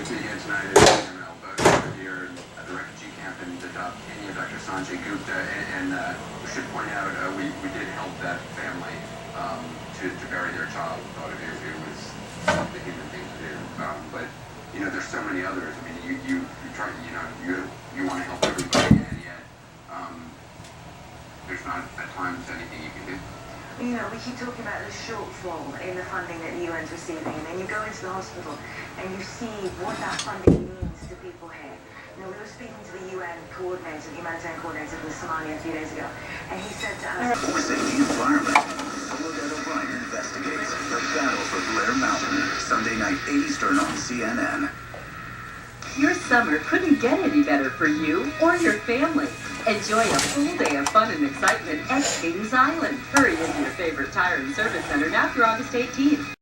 with me here tonight is Alberto here at the refugee camp in Dadaab, Kenya, Dr. Sanjay Gupta, and we should point out we did help that family to bury their child. We thought it was the human thing to do. But there's so many others. I mean, you try, you want to help everybody, and yet there's not at times anything you can do. We keep talking about the shortfall in the funding that the UN's receiving, and then you go into the hospital and you see what that funding means to people here. We were speaking to the UN coordinator, the humanitarian coordinator from Somalia a few days ago, and he said to us... For safety environment, Soledad O'Brien investigates the battle for Blair Mountain, Sunday night, 8 Eastern on CNN. Your summer couldn't get any better for you or your family. Enjoy a full day of fun and excitement at Kings Island. Hurry into your favorite tire and service center now through August 18th.